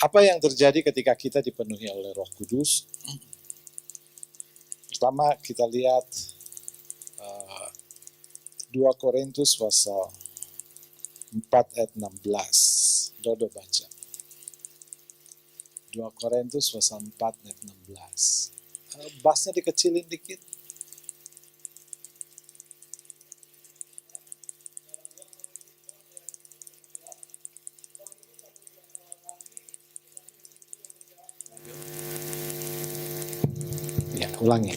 Apa yang terjadi ketika kita dipenuhi oleh Roh Kudus? Pertama kita lihat 2 Korintus pasal 4 ayat 16. Dodo baca. 2 Korintus pasal 4 ayat 16. Bassnya dikecilin dikit. Ya, ulangi.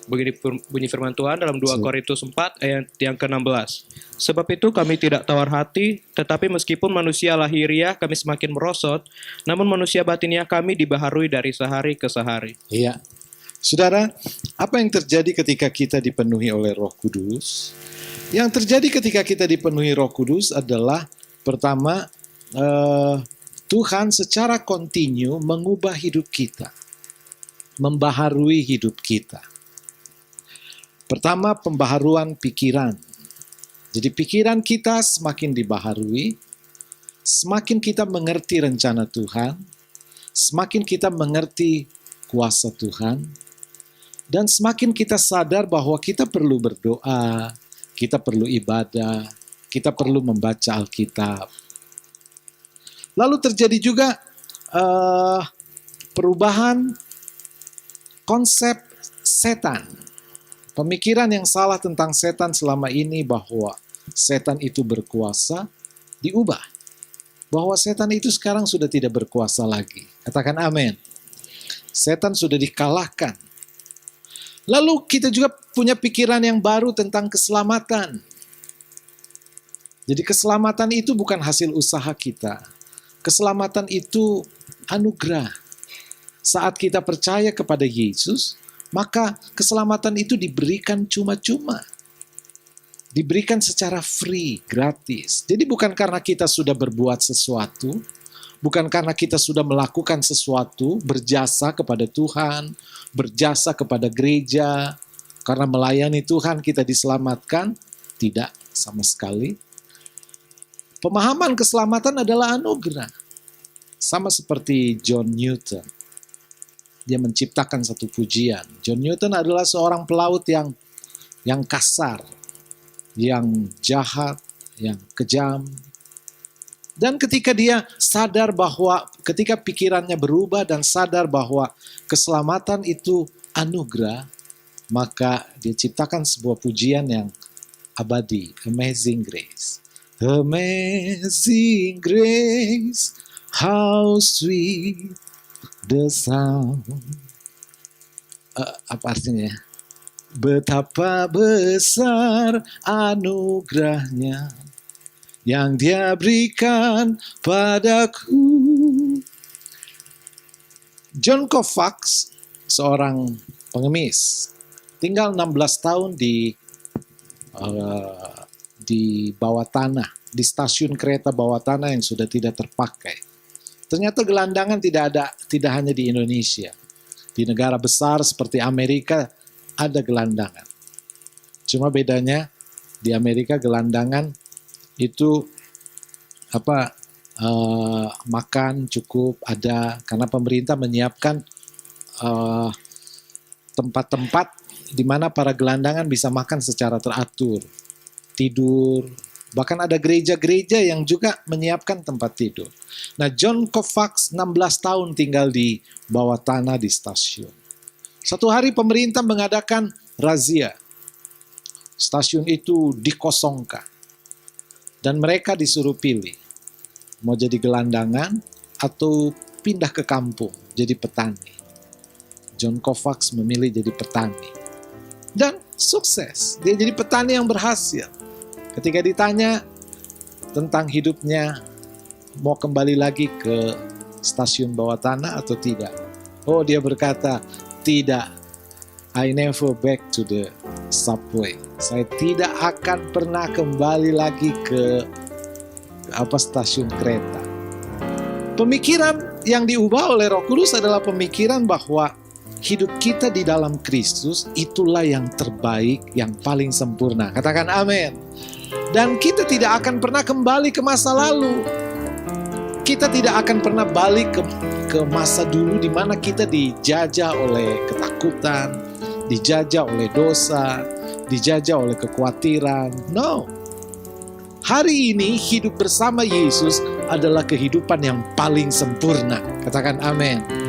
Begini bunyi firman Tuhan dalam 2 Korintus 4 ayat yang ke-16. Sebab itu kami tidak tawar hati, tetapi meskipun manusia lahiriah kami semakin merosot, namun manusia batiniah kami dibaharui dari sehari ke sehari. Iya. Saudara, apa yang terjadi ketika kita dipenuhi oleh Roh Kudus? Yang terjadi ketika kita dipenuhi Roh Kudus adalah pertama, Tuhan secara kontinu mengubah hidup kita, membaharui hidup kita. Pertama, pembaharuan pikiran. Jadi pikiran kita semakin dibaharui, semakin kita mengerti rencana Tuhan, semakin kita mengerti kuasa Tuhan, dan semakin kita sadar bahwa kita perlu berdoa, kita perlu ibadah, kita perlu membaca Alkitab. Lalu terjadi juga perubahan konsep setan. Pemikiran yang salah tentang setan selama ini bahwa setan itu berkuasa diubah. Bahwa setan itu sekarang sudah tidak berkuasa lagi. Katakan amin. Setan sudah dikalahkan. Lalu kita juga punya pikiran yang baru tentang keselamatan. Jadi keselamatan itu bukan hasil usaha kita. Keselamatan itu anugerah. Saat kita percaya kepada Yesus, maka keselamatan itu diberikan cuma-cuma. Diberikan secara free, gratis. Jadi bukan karena kita sudah berbuat sesuatu, bukan karena kita sudah melakukan sesuatu, berjasa kepada Tuhan, berjasa kepada gereja, karena melayani Tuhan kita diselamatkan. Tidak sama sekali. Pemahaman keselamatan adalah anugerah. Sama seperti John Newton. Dia menciptakan satu pujian. John Newton adalah seorang pelaut yang kasar, yang jahat, yang kejam. Dan ketika dia sadar bahwa, ketika pikirannya berubah dan sadar bahwa keselamatan itu anugerah, maka dia ciptakan sebuah pujian yang abadi, Amazing Grace. Amazing Grace, how sweet the sound. Apa artinya? Betapa besar anugerahnya yang dia berikan padaku. John Kovacs, seorang pengemis, tinggal 16 tahun di bawah tanah, di stasiun kereta bawah tanah yang sudah tidak terpakai. Ternyata gelandangan tidak hanya di Indonesia. Di negara besar seperti Amerika ada gelandangan. Cuma bedanya di Amerika gelandangan itu makan cukup ada karena pemerintah menyiapkan tempat-tempat di mana para gelandangan bisa makan secara teratur, tidur. Bahkan ada gereja-gereja yang juga menyiapkan tempat tidur. Nah, John Kovacs 16 tahun tinggal di bawah tanah di stasiun. Satu hari pemerintah mengadakan razia. Stasiun itu dikosongkan. Dan mereka disuruh pilih. Mau jadi gelandangan atau pindah ke kampung jadi petani. John Kovacs memilih jadi petani. Dan sukses. Dia jadi petani yang berhasil. Ketika ditanya tentang hidupnya, mau kembali lagi ke stasiun bawah tanah atau tidak? Oh, dia berkata, tidak. I never back to the subway. Saya tidak akan pernah kembali lagi ke stasiun kereta. Pemikiran yang diubah oleh Roh Kudus adalah pemikiran bahwa hidup kita di dalam Kristus itulah yang terbaik, yang paling sempurna. Katakan amin. Dan kita tidak akan pernah kembali ke masa lalu. kita tidak akan pernah balik ke masa dulu di mana kita dijajah oleh ketakutan, dijajah oleh dosa, dijajah oleh kekhawatiran. No. Hari ini hidup bersama Yesus adalah kehidupan yang paling sempurna. Katakan amin.